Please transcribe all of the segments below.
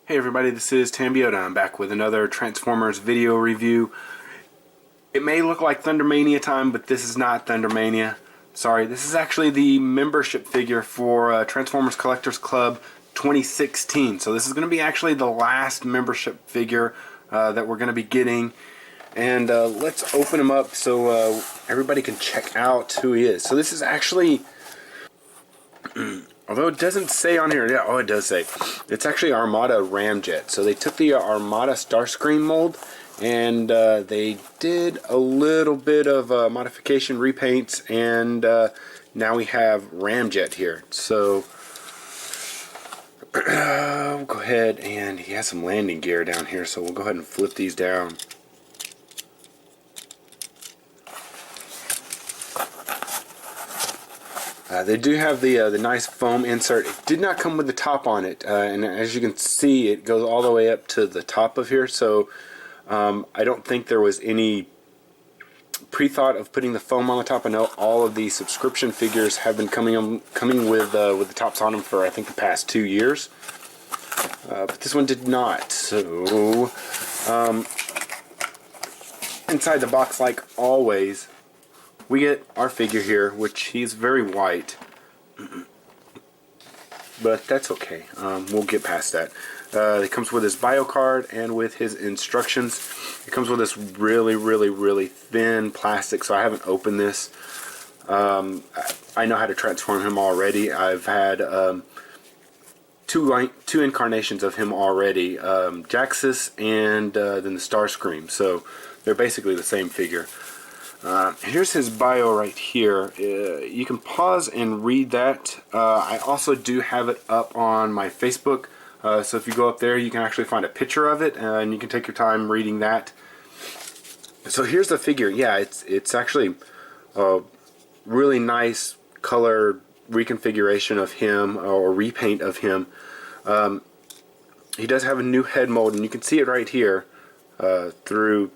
Hey everybody, this is Tambiota. I'm back with another Transformers video review. It may look like Thundermania time, but this is not Thundermania. Sorry, this is actually the membership figure for Transformers Collectors Club 2016. So this is going to be actually the last membership figure that we're going to be getting. And let's open him up so everybody can check out who he is. So this is actually... Although it doesn't say on here, yeah, oh, it does say. It's actually Armada Ramjet. So they took the Armada Starscream mold and they did a little bit of modification, repaints, and now we have Ramjet here. So we'll go ahead, and he has some landing gear down here, so we'll go ahead and flip these down. They do have the nice foam insert. It did not come with the top on it, and as you can see, it goes all the way up to the top of here. So I don't think there was any pre-thought of putting the foam on the top. I know all of the subscription figures have been coming with the tops on them for I think the past 2 years, but this one did not. So inside the box, like always, we get our figure here, which he's very white, but that's okay. We'll get past that. It comes with his bio card and with his instructions. It comes with this really thin plastic, so I haven't opened this. I know how to transform him already. I've had two incarnations of him already, Jaxus and then the Starscream, so they're basically the same figure. Here's his bio right here. You can pause and read that. I also do have it up on my Facebook, so if you go up there you can actually find a picture of it, and you can take your time reading that. So here's the figure. Yeah, it's actually a really nice color reconfiguration of him, or repaint of him. He does have a new head mold, and you can see it right here through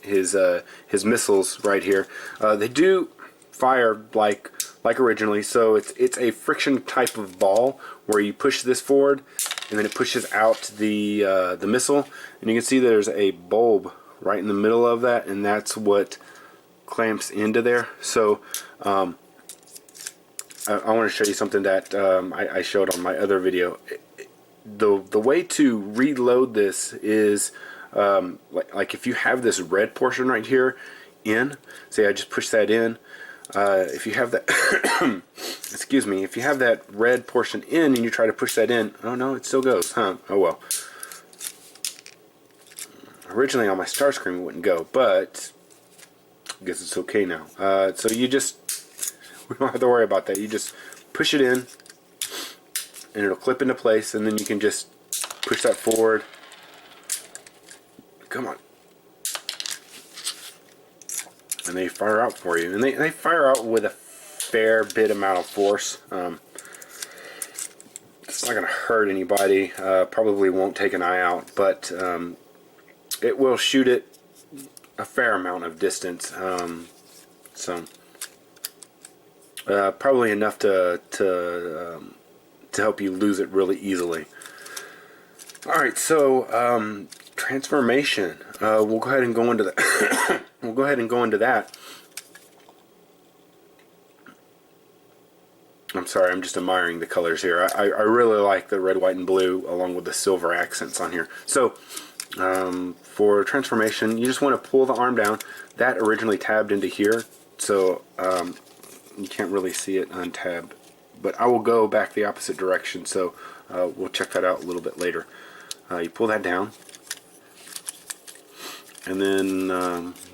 his missiles right here. They do fire like originally, so it's a friction type of ball where you push this forward and then it pushes out the missile, and you can see there's a bulb right in the middle of that, and that's what clamps into there. So I want to show you something that I showed on my other video. The way to reload this is like if you have this red portion right here in, say I just push that in, if you have that excuse me, if you have that red portion in and you try to push that in, oh no, it still goes, huh? Oh well. Originally on my Starscream it wouldn't go, but I guess it's okay now. So you just, we don't have to worry about that. You just push it in and it'll clip into place, and then you can just push that forward. Come on. And they fire out for you. And they fire out with a fair bit amount of force. It's not going to hurt anybody. Probably won't take an eye out. But it will shoot it a fair amount of distance. So probably enough to help you lose it really easily. Alright, so transformation. We'll go ahead and go into that. We'll go ahead and go into that. I'm sorry, I'm just admiring the colors here. I really like the red, white, and blue along with the silver accents on here. So for transformation, you just want to pull the arm down. That originally tabbed into here, so you can't really see it untabbed. But I will go back the opposite direction, so we'll check that out a little bit later. You pull that down, and then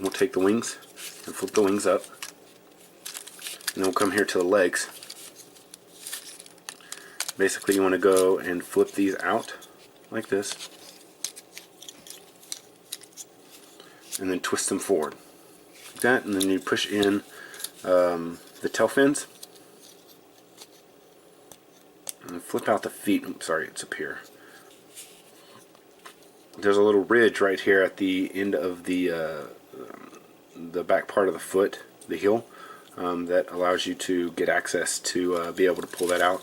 we'll take the wings and flip the wings up, and then we'll come here to the legs. Basically you want to go and flip these out like this, and then twist them forward like that, and then you push in the tail fins and flip out the feet. Oops, sorry, it's up here. There's a little ridge right here at the end of the back part of the foot, the heel, that allows you to get access to be able to pull that out.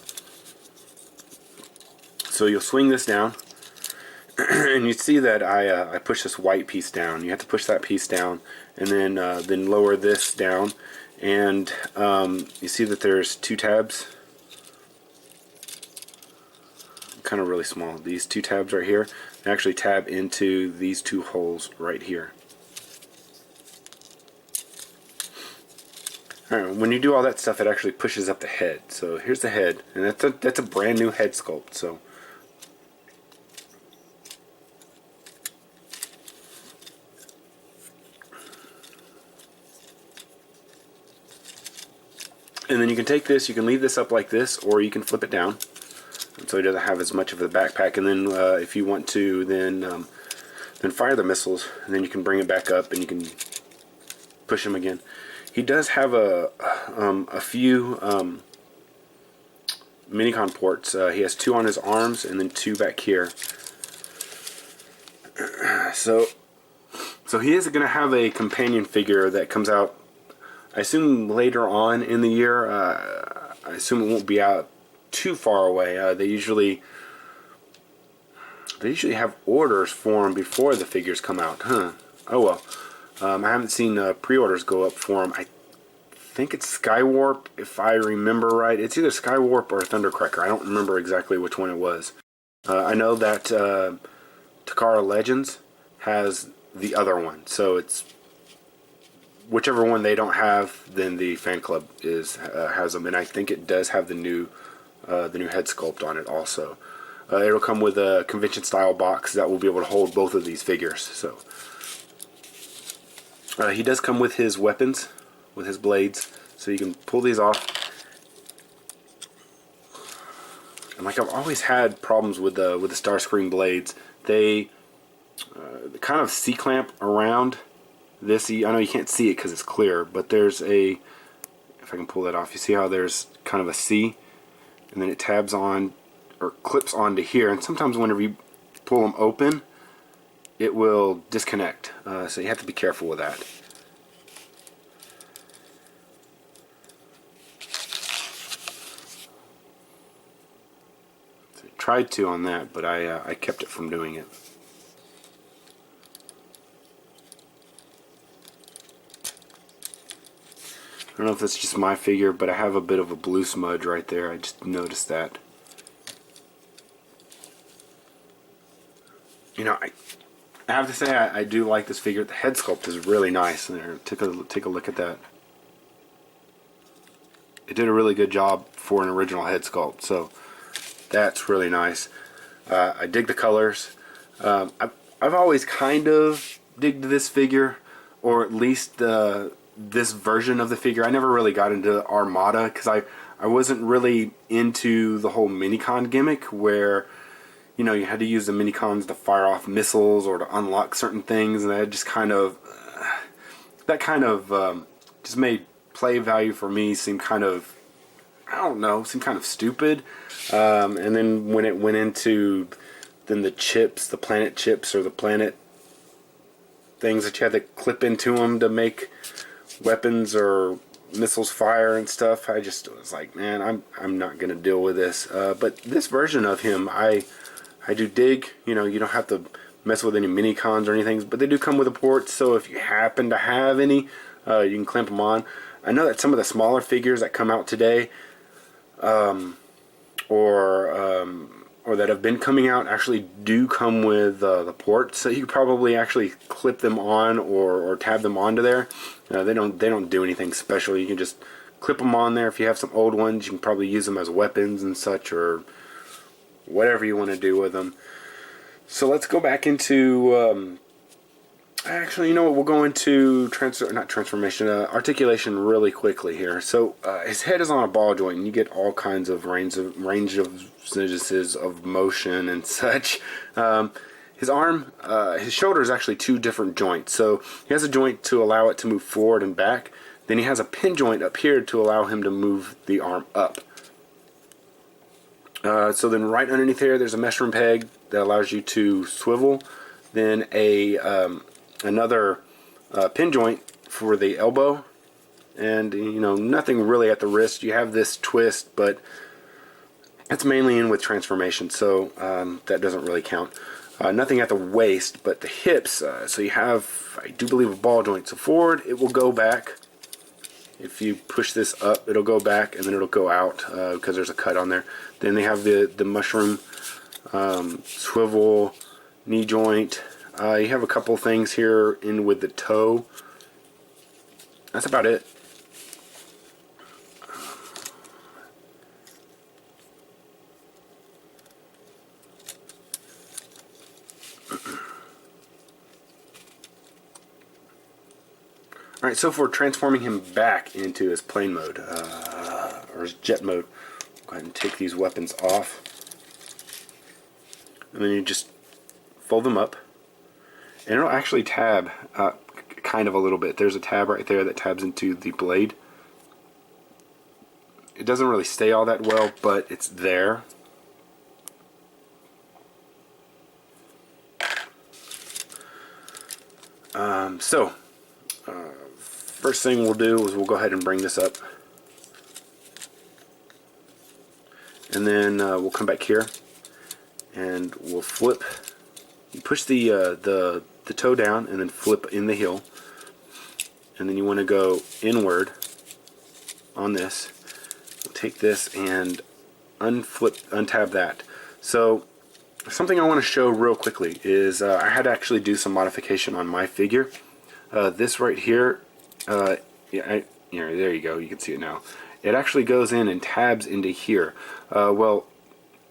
So you'll swing this down, and you see that I push this white piece down. You have to push that piece down, and then lower this down, and you see that there's two tabs, kind of really small. These two tabs right here, they actually tab into these two holes right here. Alright, when you do all that stuff, it actually pushes up the head. So here's the head, and that's a brand new head sculpt. So and then you can take this, you can leave this up like this, or you can flip it down, so it doesn't have as much of the backpack. And then if you want to, then fire the missiles, and then you can bring it back up, and you can push them again. He does have a few minicon ports. He has two on his arms and then two back here. So he is going to have a companion figure that comes out, I assume, later on in the year. I assume it won't be out too far away. They usually have orders for him before the figures come out. Huh. Oh well. I haven't seen pre-orders go up for him. I think it's Skywarp, if I remember right. It's either Skywarp or Thundercracker. I don't remember exactly which one it was. I know that Takara Legends has the other one, so it's whichever one they don't have, then the fan club has them, and I think it does have the new head sculpt on it also. It'll come with a convention style box that will be able to hold both of these figures. So he does come with his weapons, with his blades, so you can pull these off. And like I've always had problems with the Starscream blades, they kind of C-clamp around this. I know you can't see it because it's clear, but there's a, if I can pull that off, you see how there's kind of a C, and then it tabs on or clips onto here, and sometimes whenever you pull them open, it will disconnect, so you have to be careful with that. So I tried to on that, but I kept it from doing it. I don't know if that's just my figure, but I have a bit of a blue smudge right there. I just noticed that. You know, I have to say I do like this figure. The head sculpt is really nice. There, take a look at that. It did a really good job for an original head sculpt, so that's really nice. I dig the colors. I've always kind of digged this figure, or at least this version of the figure. I never really got into Armada because I wasn't really into the whole minicon gimmick where, you know, you had to use the minicons to fire off missiles or to unlock certain things, and that just kind of just made play value for me seem kind of, I don't know, seem kind of stupid. And then when it went into the chips, the planet chips or the planet things that you had to clip into them to make weapons or missiles fire and stuff, I just was like, man, I'm not gonna deal with this. But this version of him, I do dig. You know, you don't have to mess with any minicons or anything, but they do come with a port, so if you happen to have any, you can clamp them on. I know that some of the smaller figures that come out today, or that have been coming out, actually do come with the ports, so you could probably actually clip them on or tab them onto there. They don't do anything special. You can just clip them on there. If you have some old ones, you can probably use them as weapons and such, or whatever you want to do with them. So let's go back into actually, you know what, we'll go into articulation really quickly here. So his head is on a ball joint, and you get all kinds of range of synthesis of motion and such. His arm, his shoulder is actually two different joints. So he has a joint to allow it to move forward and back. Then he has a pin joint up here to allow him to move the arm up. So then right underneath here, there's a measuring peg that allows you to swivel. Then another pin joint for the elbow, and you know, nothing really at the wrist. You have this twist, but That's mainly in with transformation, so that doesn't really count. Nothing at the waist, but the hips. So you have, I do believe, a ball joint. So forward, it will go back. If you push this up, it'll go back, and then it'll go out because there's a cut on there. Then they have the mushroom, swivel, knee joint. You have a couple things here in with the toe. That's about it. Alright, so for transforming him back into his plane mode, or his jet mode, go ahead and take these weapons off. And then you just fold them up. And it'll actually tab kind of a little bit. There's a tab right there that tabs into the blade. It doesn't really stay all that well, but it's there. First thing we'll do is we'll go ahead and bring this up, and then we'll come back here and we'll flip. You push the toe down and then flip in the heel, and then you want to go inward on this. We'll take this and untab that. So something I want to show real quickly is I had to actually do some modification on my figure. This right here, there you go, you can see it now. It actually goes in and tabs into here. Well,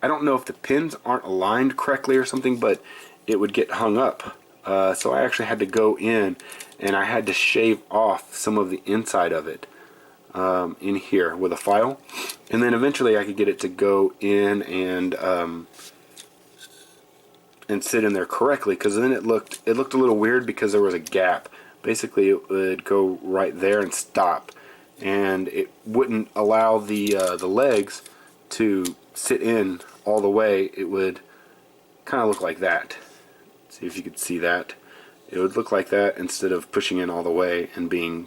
I don't know if the pins aren't aligned correctly or something, but it would get hung up. So I actually had to go in and I had to shave off some of the inside of it in here with a file. And then eventually I could get it to go in and sit in there correctly, because then it looked a little weird because there was a gap. Basically it would go right there and stop, and it wouldn't allow the legs to sit in all the way. It would kind of look like that. See if you could see that. It would look like that instead of pushing in all the way and being,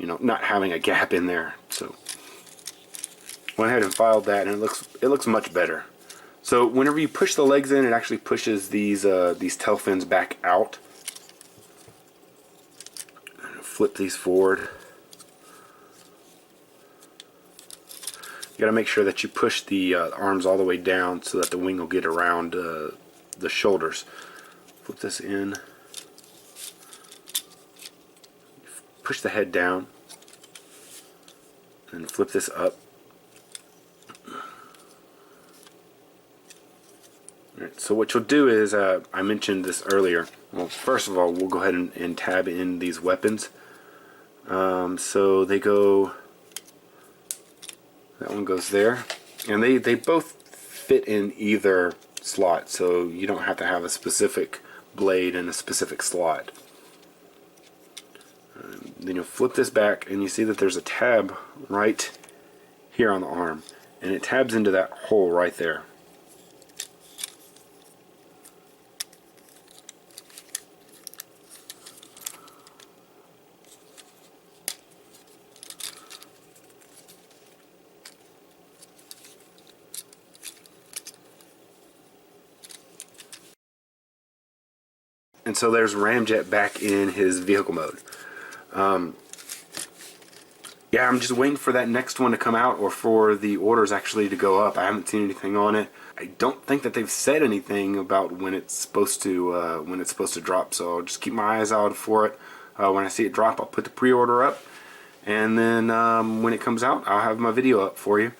not having a gap in there. So went ahead and filed that, and it looks much better. So whenever you push the legs in, it actually pushes these tail fins back out. Flip these forward. You got to make sure that you push the arms all the way down so that the wing will get around the shoulders. Flip this in. Push the head down. And flip this up. Alright, so what you'll do is, I mentioned this earlier. Well, first of all, we'll go ahead and tab in these weapons. So they go, that one goes there, and they both fit in either slot, so you don't have to have a specific blade in a specific slot. Then you'll flip this back and you see that there's a tab right here on the arm, and it tabs into that hole right there. And so there's Ramjet back in his vehicle mode. Yeah, I'm just waiting for that next one to come out, or for the orders actually to go up. I haven't seen anything on it. I don't think that they've said anything about when it's supposed to drop. So I'll just keep my eyes out for it. When I see it drop, I'll put the pre-order up, and then when it comes out, I'll have my video up for you.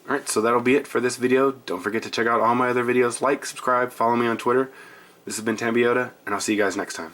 Alright, so that'll be it for this video. Don't forget to check out all my other videos. Like, subscribe, follow me on Twitter. This has been Tambiota, and I'll see you guys next time.